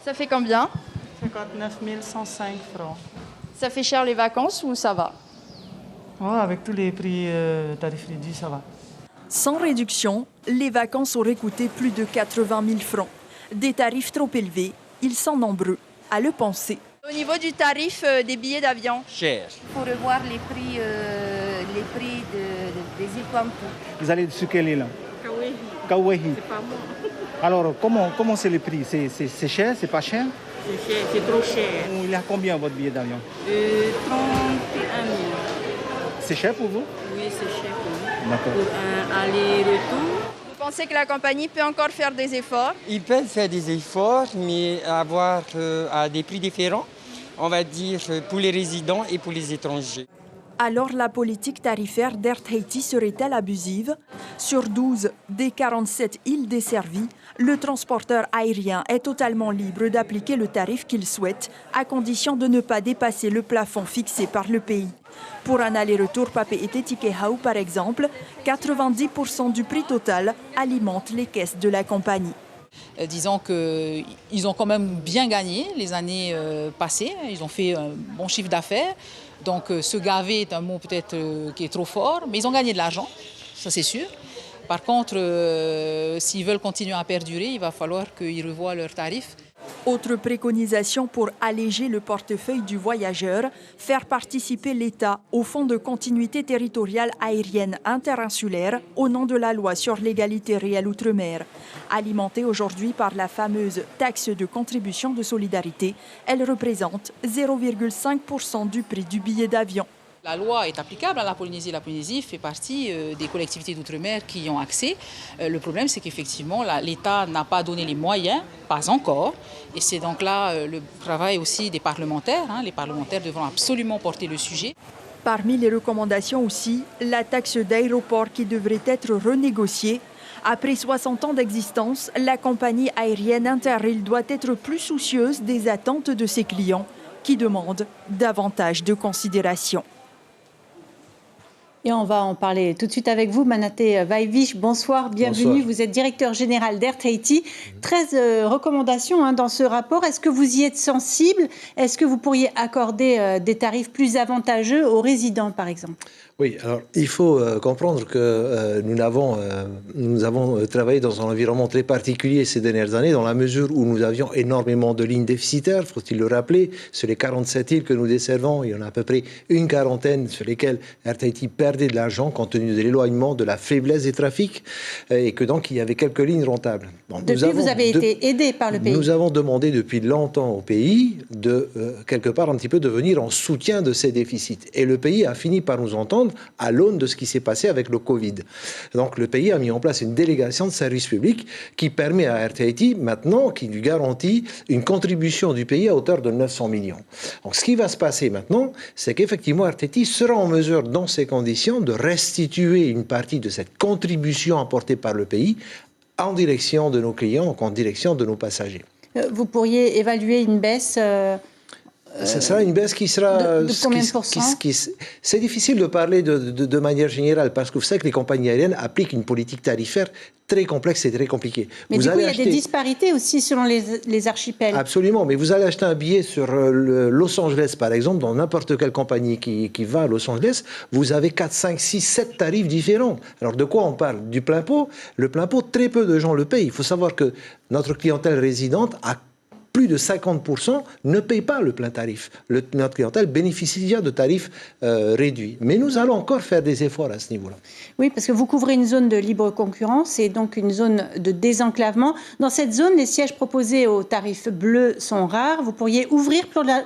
Ça fait combien? 59 105 francs. Ça fait cher les vacances ou ça va? Ouais, avec tous les prix tarifs réduits, ça va. Sans réduction, les vacances auraient coûté plus de 80 000 francs. Des tarifs trop élevés, ils sont nombreux à le penser. Au niveau du tarif des billets d'avion? Cher. Il faut revoir les prix des îles Tuamotu. Vous allez sur quelle île? Kauai. Kauai. C'est pas moi. Alors, comment c'est le prix? C'est cher? C'est pas cher? C'est cher, c'est trop cher. Il a combien votre billet d'avion? 31 000. C'est cher pour vous? Oui, c'est cher pour nous. D'accord. Pour un aller-retour. Vous pensez que la compagnie peut encore faire des efforts? Ils peuvent faire des efforts, mais avoir à des prix différents, on va dire, pour les résidents et pour les étrangers. Alors la politique tarifaire d'Air Tahiti serait-elle abusive? Sur 12 des 47 îles desservies, le transporteur aérien est totalement libre d'appliquer le tarif qu'il souhaite, à condition de ne pas dépasser le plafond fixé par le pays. Pour un aller-retour Papeete-Tikehau, par exemple, 90% du prix total alimente les caisses de la compagnie. Disons qu'ils ont quand même bien gagné les années passées. Ils ont fait un bon chiffre d'affaires. Donc se gaver est un mot peut-être qui est trop fort, mais ils ont gagné de l'argent, ça c'est sûr. Par contre, s'ils veulent continuer à perdurer, il va falloir qu'ils revoient leurs tarifs. Autre préconisation pour alléger le portefeuille du voyageur, faire participer l'État au Fonds de continuité territoriale aérienne interinsulaire au nom de la loi sur l'égalité réelle outre-mer. Alimentée aujourd'hui par la fameuse taxe de contribution de solidarité, elle représente 0,5% du prix du billet d'avion. La loi est applicable à la Polynésie. La Polynésie fait partie des collectivités d'outre-mer qui y ont accès. Le problème, c'est qu'effectivement, l'État n'a pas donné les moyens, pas encore. Et c'est donc là le travail aussi des parlementaires. Les parlementaires devront absolument porter le sujet. Parmi les recommandations aussi, la taxe d'aéroport qui devrait être renégociée. Après 60 ans d'existence, la compagnie aérienne Interrail doit être plus soucieuse des attentes de ses clients qui demandent davantage de considération. Et on va en parler tout de suite avec vous, Manaté Vaivich. Bonsoir, bienvenue. Bonsoir. Vous êtes directeur général d'Air Tahiti. 13 recommandations dans ce rapport. Est-ce que vous y êtes sensible? Est-ce que vous pourriez accorder des tarifs plus avantageux aux résidents, par exemple? Oui, alors il faut comprendre que nous avons travaillé dans un environnement très particulier ces dernières années, dans la mesure où nous avions énormément de lignes déficitaires, faut-il le rappeler. Sur les 47 îles que nous desservons, il y en a à peu près une quarantaine sur lesquelles Air Tahiti perdait de l'argent compte tenu de l'éloignement, de la faiblesse des trafics, et que donc il y avait quelques lignes rentables. Bon, depuis, vous avez été aidé par le pays. Nous avons demandé depuis longtemps au pays de, quelque part, un petit peu de venir en soutien de ces déficits. Et le pays a fini par nous entendre à l'aune de ce qui s'est passé avec le Covid. Donc le pays a mis en place une délégation de service public qui permet à Air Tahiti maintenant, qui lui garantit une contribution du pays à hauteur de 900 millions. Donc ce qui va se passer maintenant, c'est qu'effectivement Air Tahiti sera en mesure, dans ces conditions, de restituer une partie de cette contribution apportée par le pays en direction de nos clients, en direction de nos passagers. Vous pourriez évaluer une baisse Ce sera une baisse qui sera... De combien de pourcents? C'est difficile de parler de manière générale parce que vous savez que les compagnies aériennes appliquent une politique tarifaire très complexe et très compliquée. Mais du coup, il y a des disparités aussi selon les archipels. Absolument, mais vous allez acheter un billet sur Los Angeles, par exemple, dans n'importe quelle compagnie qui va à Los Angeles, vous avez 4, 5, 6, 7 tarifs différents. Alors de quoi on parle? Du plein pot? Le plein pot, très peu de gens le payent. Il faut savoir que notre clientèle résidente a plus de 50% ne payent pas le plein tarif. Notre clientèle bénéficie déjà de tarifs réduits. Mais nous allons encore faire des efforts à ce niveau-là. Oui, parce que vous couvrez une zone de libre concurrence et donc une zone de désenclavement. Dans cette zone, les sièges proposés au tarif bleu sont rares. Vous pourriez ouvrir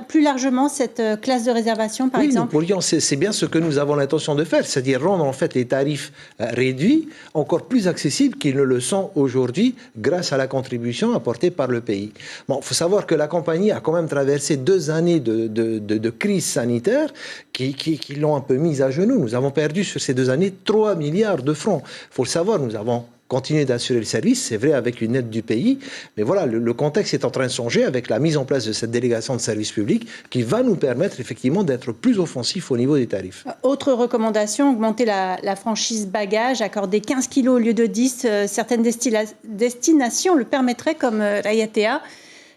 plus largement cette classe de réservation, par exemple? Oui, c'est bien ce que nous avons l'intention de faire, c'est-à-dire rendre en fait les tarifs réduits encore plus accessibles qu'ils ne le sont aujourd'hui grâce à la contribution apportée par le pays. Bon, il faut savoir que la compagnie a quand même traversé 2 années de crise sanitaire qui l'ont un peu mise à genoux. Nous avons perdu sur ces 2 années 3 milliards de francs. Il faut le savoir, nous avons continué d'assurer le service, c'est vrai avec une aide du pays, mais voilà, le contexte est en train de changer avec la mise en place de cette délégation de service public qui va nous permettre effectivement d'être plus offensif au niveau des tarifs. Autre recommandation, augmenter la franchise bagage, accorder 15 kilos au lieu de 10. Certaines destinations le permettraient comme Raiatea.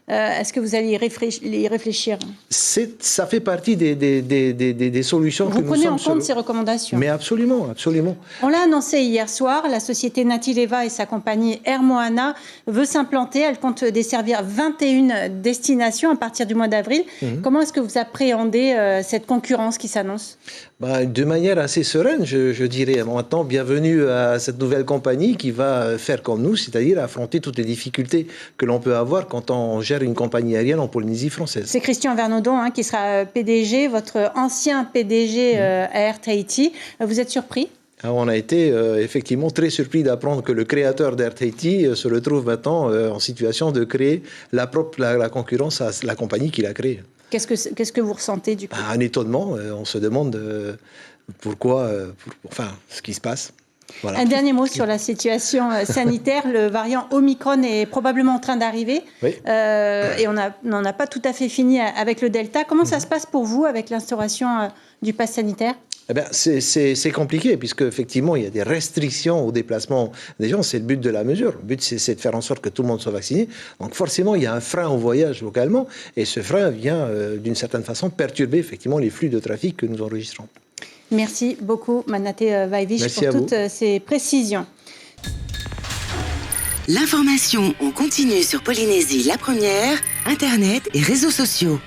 Est-ce que vous allez y réfléchir? Ça fait partie des solutions que nous sommes... Vous prenez en compte ces recommandations? Mais absolument, absolument. On l'a annoncé hier soir, la société Natileva et sa compagnie Air Moana veut s'implanter. Elle compte desservir 21 destinations à partir du mois d'avril. Comment est-ce que vous appréhendez cette concurrence qui s'annonce? De manière assez sereine, je dirais. Maintenant, bienvenue à cette nouvelle compagnie qui va faire comme nous, c'est-à-dire affronter toutes les difficultés que l'on peut avoir quand on gère une compagnie aérienne en Polynésie française. C'est Christian Vernodon qui sera PDG, votre ancien PDG à Air Tahiti. Vous êtes surpris? On a été effectivement très surpris d'apprendre que le créateur d'Air Tahiti se retrouve maintenant en situation de créer la concurrence à la compagnie qu'il a créée. Qu'est-ce que vous ressentez du coup? Un étonnement. On se demande pourquoi, ce qui se passe. Voilà. Un dernier mot sur la situation sanitaire. Le variant Omicron est probablement en train d'arriver. Oui. Et on n'en a pas tout à fait fini avec le Delta. Comment ça se passe pour vous avec l'instauration du pass sanitaire? C'est compliqué, puisque effectivement il y a des restrictions au déplacement des gens. C'est le but de la mesure. Le but, c'est de faire en sorte que tout le monde soit vacciné. Donc forcément, il y a un frein au voyage localement. Et ce frein vient, d'une certaine façon, perturber effectivement les flux de trafic que nous enregistrons. Merci beaucoup, Manate Vaivich, pour toutes ces précisions. L'information en continu sur Polynésie la première, Internet et réseaux sociaux.